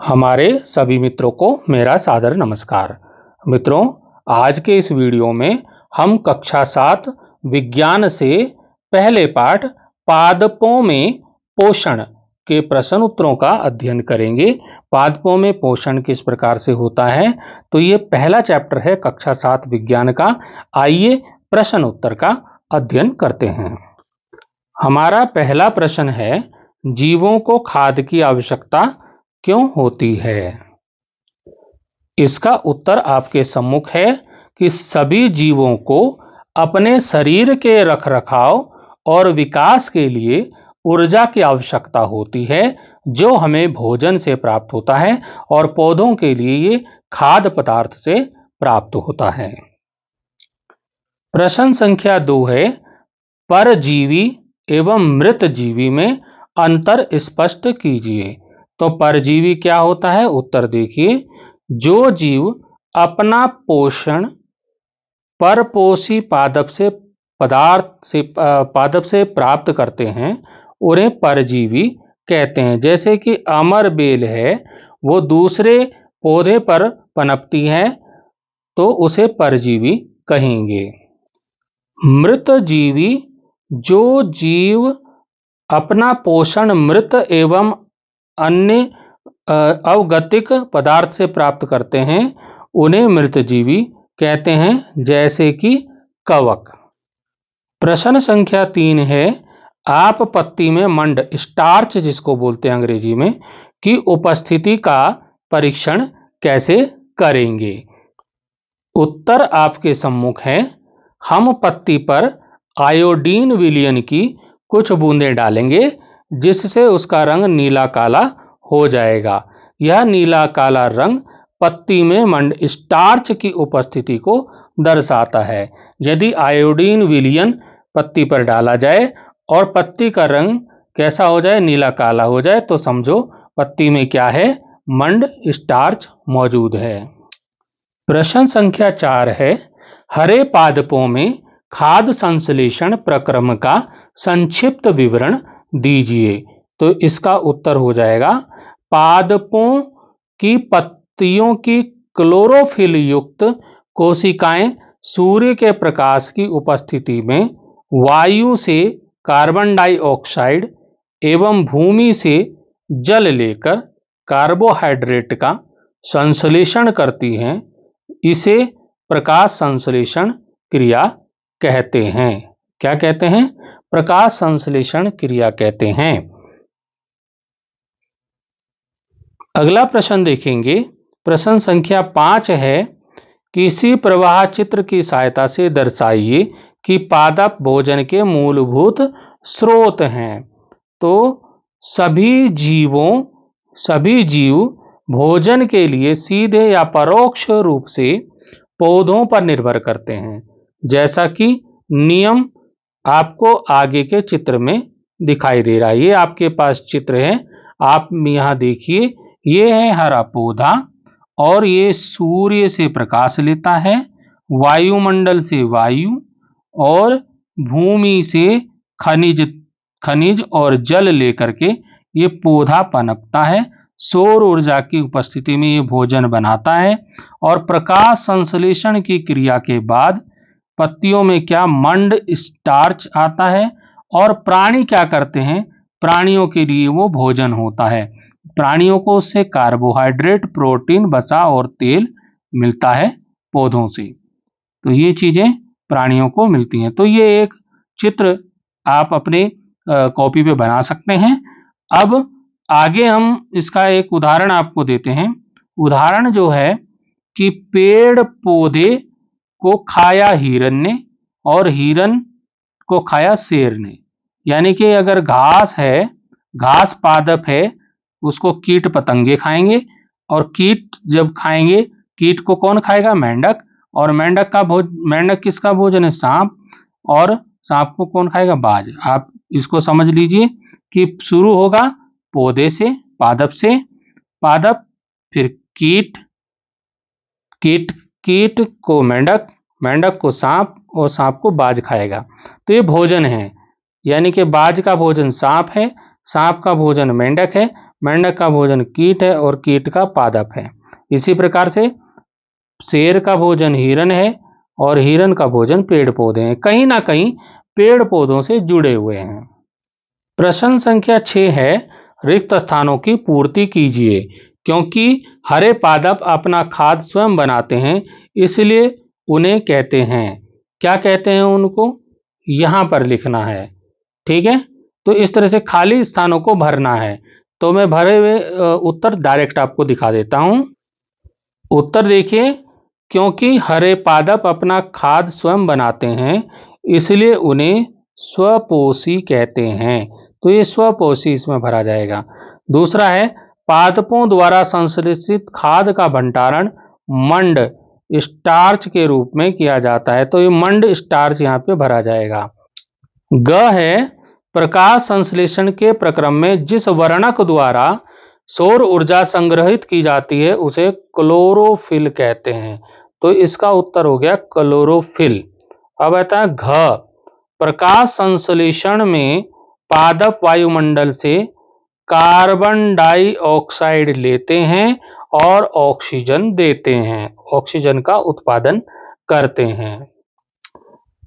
हमारे सभी मित्रों को मेरा सादर नमस्कार। मित्रों, आज के इस वीडियो में हम कक्षा 7 विज्ञान से पहले पाठ पादपों में पोषण के प्रश्न उत्तरों का अध्ययन करेंगे। पादपों में पोषण किस प्रकार से होता है, तो ये पहला चैप्टर है कक्षा 7 विज्ञान का। आइए प्रश्न उत्तर का अध्ययन करते हैं। हमारा पहला प्रश्न है, जीवों को खाद की आवश्यकता क्यों होती है? इसका उत्तर आपके सम्मुख है कि सभी जीवों को अपने शरीर के रखरखाव और विकास के लिए ऊर्जा की आवश्यकता होती है, जो हमें भोजन से प्राप्त होता है और पौधों के लिए ये खाद्य पदार्थ से प्राप्त होता है। प्रश्न संख्या 2 है, परजीवी एवं मृत जीवी में अंतर स्पष्ट कीजिए। तो परजीवी क्या होता है? उत्तर देखिए, जो जीव अपना पोषण परपोषी पादप से प्राप्त करते हैं उन्हें परजीवी कहते हैं। जैसे कि अमर बेल है, वो दूसरे पौधे पर पनपती है तो उसे परजीवी कहेंगे। मृत जीवी, जो जीव अपना पोषण मृत एवं अन्य अवगतिक पदार्थ से प्राप्त करते हैं उन्हें मृतजीवी कहते हैं, जैसे कि कवक। प्रश्न संख्या 3 है, आप पत्ती में मंड स्टार्च जिसको बोलते हैं अंग्रेजी में की उपस्थिति का परीक्षण कैसे करेंगे? उत्तर आपके सम्मुख है। हम पत्ती पर आयोडीन विलयन की कुछ बूंदें डालेंगे, जिससे उसका रंग नीला काला हो जाएगा। यह नीला काला रंग पत्ती में मंड स्टार्च की उपस्थिति को दर्शाता है। यदि आयोडीन विलयन पत्ती पर डाला जाए और पत्ती का रंग कैसा हो जाए? नीला काला हो जाए, तो समझो पत्ती में क्या है? मंड स्टार्च मौजूद है। प्रश्न संख्या 4 है, हरे पादपों में खाद्य संश्लेषण प्रक्रम का संक्षिप्त विवरण दीजिए। तो इसका उत्तर हो जाएगा, पादपों की पत्तियों की क्लोरोफिल युक्त कोशिकाएं सूर्य के प्रकाश की उपस्थिति में वायु से कार्बन डाइऑक्साइड एवं भूमि से जल लेकर कार्बोहाइड्रेट का संश्लेषण करती हैं। इसे प्रकाश संश्लेषण क्रिया कहते हैं। क्या कहते हैं? प्रकाश संश्लेषण क्रिया कहते हैं। अगला प्रश्न देखेंगे। प्रश्न संख्या 5 है, किसी प्रवाह चित्र की सहायता से दर्शाइए कि पादप भोजन के मूलभूत स्रोत हैं। तो सभी जीव भोजन के लिए सीधे या परोक्ष रूप से पौधों पर निर्भर करते हैं, जैसा कि नियम आपको आगे के चित्र में दिखाई दे रहा है। ये आपके पास चित्र है, आप यहां देखिए, ये है हरा पौधा और ये सूर्य से प्रकाश लेता है, वायुमंडल से वायु और भूमि से खनिज और जल लेकर के ये पौधा पनपता है। सौर ऊर्जा की उपस्थिति में ये भोजन बनाता है और प्रकाश संश्लेषण की क्रिया के बाद पत्तियों में क्या? मंड स्टार्च आता है। और प्राणी क्या करते हैं? प्राणियों के लिए वो भोजन होता है। प्राणियों को उससे कार्बोहाइड्रेट, प्रोटीन, वसा और तेल मिलता है पौधों से। तो ये चीजें प्राणियों को मिलती हैं। तो ये एक चित्र आप अपने कॉपी पे बना सकते हैं। अब आगे हम इसका एक उदाहरण आपको देते हैं। उदाहरण जो है कि पेड़ पौधे को खाया हिरन ने और हिरन को खाया शेर ने। यानी कि अगर घास है, घास पादप है, उसको कीट पतंगे खाएंगे और कीट जब खाएंगे, कीट को कौन खाएगा? मेंढक। और मेंढक किसका भोजन है? सांप। और सांप को कौन खाएगा? बाज। आप इसको समझ लीजिए कि शुरू होगा पौधे से, पादप से, पादप फिर कीट, कीट को मेंढक, मेंढक को सांप और सांप को बाज खाएगा। तो ये भोजन है। यानी कि बाज का भोजन सांप है, सांप का भोजन मेंढक है, मेंढक का भोजन कीट है और कीट का पादप है। इसी प्रकार से शेर का भोजन हिरन है और हिरन का भोजन पेड़ पौधे हैं। कहीं ना कहीं पेड़ पौधों से जुड़े हुए हैं। प्रश्न संख्या 6 है, रिक्त स्थानों की पूर्ति कीजिए। क्योंकि हरे पादप अपना खाद्य स्वयं बनाते हैं, इसलिए उन्हें कहते हैं, क्या कहते हैं उनको, यहां पर लिखना है। ठीक है, तो इस तरह से खाली स्थानों को भरना है। तो मैं भरे हुए उत्तर डायरेक्ट आपको दिखा देता हूं। उत्तर देखिए, क्योंकि हरे पादप अपना खाद्य स्वयं बनाते हैं, इसलिए उन्हें स्वपोषी कहते हैं। तो ये स्वपोषी इसमें भरा जाएगा। दूसरा है, पादपों द्वारा संश्लेषित खाद्य का भंडारण मंड स्टार्च के रूप में किया जाता है। तो ये मंड स्टार्च यहाँ पे भरा जाएगा। ग है, प्रकाश संश्लेषण के प्रक्रम में जिस वर्णक द्वारा सौर ऊर्जा संग्रहित की जाती है उसे क्लोरोफिल कहते हैं। तो इसका उत्तर हो गया क्लोरोफिल। अब आता है घ, प्रकाश संश्लेषण में पादप वायुमंडल से कार्बन डाइऑक्साइड लेते हैं और ऑक्सीजन देते हैं, ऑक्सीजन का उत्पादन करते हैं।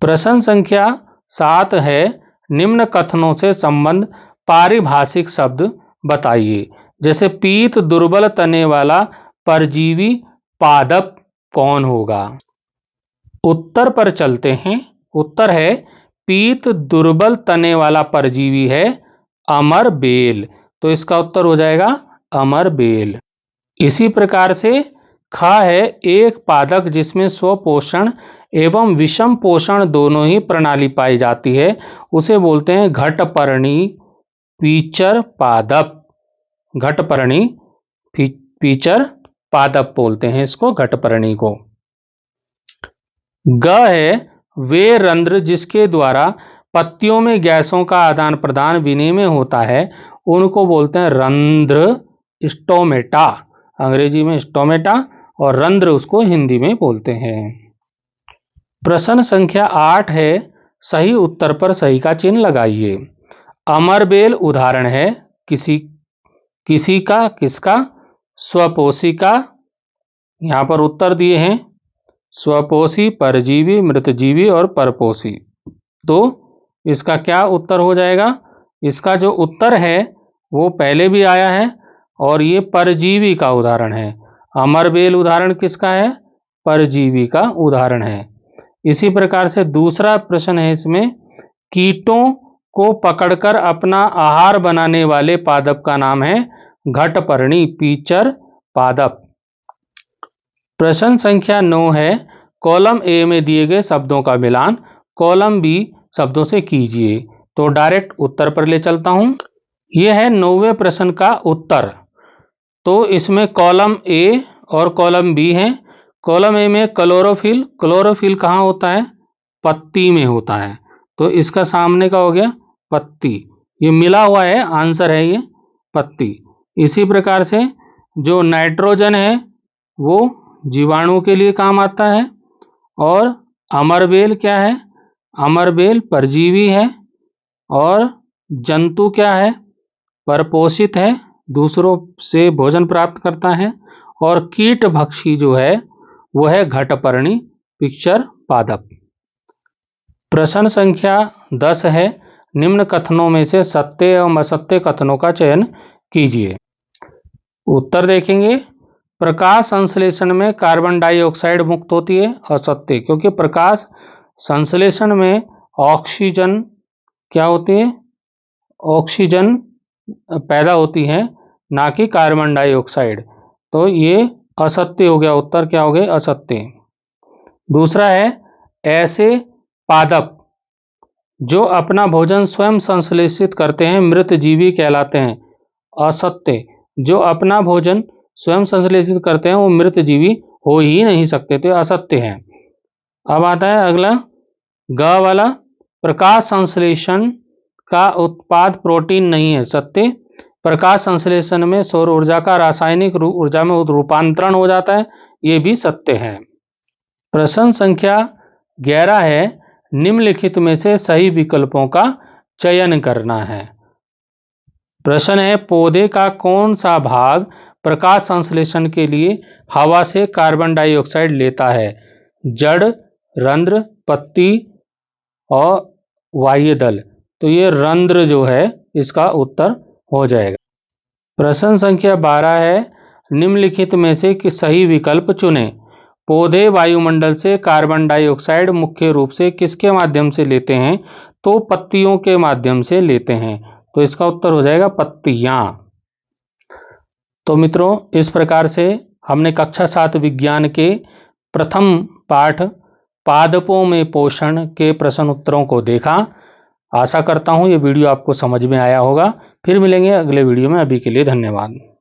प्रश्न संख्या 7 है, निम्न कथनों से संबंध पारिभाषिक शब्द बताइए। जैसे पीत दुर्बल तने वाला परजीवी पादप कौन होगा। उत्तर पर चलते हैं। उत्तर है, पीत दुर्बल तने वाला परजीवी है अमरबेल। तो इसका उत्तर हो जाएगा अमरबेल। इसी प्रकार से ख है, एक पादप जिसमें स्वपोषण एवं विषम पोषण दोनों ही प्रणाली पाई जाती है, उसे बोलते हैं घटपर्णी पीचर पादप। घटपर्णी पीचर पादप बोलते हैं इसको, घटपर्णी को। ग है, वे रंध्र जिसके द्वारा पत्तियों में गैसों का आदान प्रदान विनय में होता है, उनको बोलते हैं रंध्र स्टोमेटा। अंग्रेजी में स्टोमेटा और रंध्र उसको हिंदी में बोलते हैं। प्रश्न संख्या 8 है, सही उत्तर पर सही का चिन्ह लगाइए। अमरबेल उदाहरण है किसी का, किसका, स्वपोषी का। यहां पर उत्तर दिए हैं स्वपोषी, परजीवी, मृतजीवी और परपोषी। तो इसका क्या उत्तर हो जाएगा। इसका जो उत्तर है वो पहले भी आया है और ये परजीवी का उदाहरण है। अमरबेल उदाहरण किसका है, परजीवी का उदाहरण है। इसी प्रकार से दूसरा प्रश्न है इसमें, कीटों को पकड़कर अपना आहार बनाने वाले पादप का नाम है घटपर्णी पीचर पादप। प्रश्न संख्या 9 है, कॉलम ए में दिए गए शब्दों का मिलान कॉलम बी शब्दों से कीजिए। तो डायरेक्ट उत्तर पर ले चलता हूं। यह है 9वें प्रश्न का उत्तर। तो इसमें कॉलम ए और कॉलम बी है। कॉलम ए में क्लोरोफिल, क्लोरोफिल कहाँ होता है, पत्ती में होता है। तो इसका सामने का हो गया पत्ती, ये मिला हुआ है, आंसर है ये पत्ती। इसी प्रकार से जो नाइट्रोजन है वो जीवाणु के लिए काम आता है। और अमरबेल क्या है, अमरबेल परजीवी है। और जंतु क्या है, परपोषित है, दूसरों से भोजन प्राप्त करता है। और कीट भक्षी जो है वो है घटपर्णी पिक्चर पादप। प्रश्न संख्या 10 है, निम्न कथनों में से सत्य एवं असत्य कथनों का चयन कीजिए। उत्तर देखेंगे, प्रकाश संश्लेषण में कार्बन डाइऑक्साइड मुक्त होती है, असत्य। क्योंकि प्रकाश संश्लेषण में ऑक्सीजन क्या होती है, ऑक्सीजन पैदा होती है, ना कि कार्बन डाइऑक्साइड। तो ये असत्य हो गया, उत्तर क्या हो गया, असत्य। दूसरा है, ऐसे पादप जो अपना भोजन स्वयं संश्लेषित करते हैं मृत जीवी कहलाते हैं, असत्य। जो अपना भोजन स्वयं संश्लेषित करते हैं वो मृत जीवी हो ही नहीं सकते, तो असत्य है। अब आता है अगला ग वाला, प्रकाश संश्लेषण का उत्पाद प्रोटीन नहीं है, सत्य। प्रकाश संश्लेषण में सौर ऊर्जा का रासायनिक ऊर्जा में रूपांतरण हो जाता है, ये भी सत्य है। प्रश्न संख्या 11 है, निम्नलिखित में से सही विकल्पों का चयन करना है। प्रश्न है पौधे का कौन सा भाग प्रकाश संश्लेषण के लिए हवा से कार्बन डाइऑक्साइड लेता है? जड़, रंध्र, पत्ती और बाह्य दल। तो ये रंध्र जो है इसका उत्तर हो जाएगा। प्रश्न संख्या 12 है निम्नलिखित में से कि सही विकल्प चुनें। पौधे वायुमंडल से कार्बन डाइऑक्साइड मुख्य रूप से किसके माध्यम से लेते हैं? तो पत्तियों के माध्यम से लेते हैं। तो इसका उत्तर हो जाएगा पत्तियां। तो मित्रों, इस प्रकार से हमने कक्षा 7 विज्ञान के प्रथम पाठ पादपों में पोषण के प्रश्न उत्तरों को देखा। आशा करता हूं ये वीडियो आपको समझ में आया होगा। फिर मिलेंगे अगले वीडियो में। अभी के लिए धन्यवाद।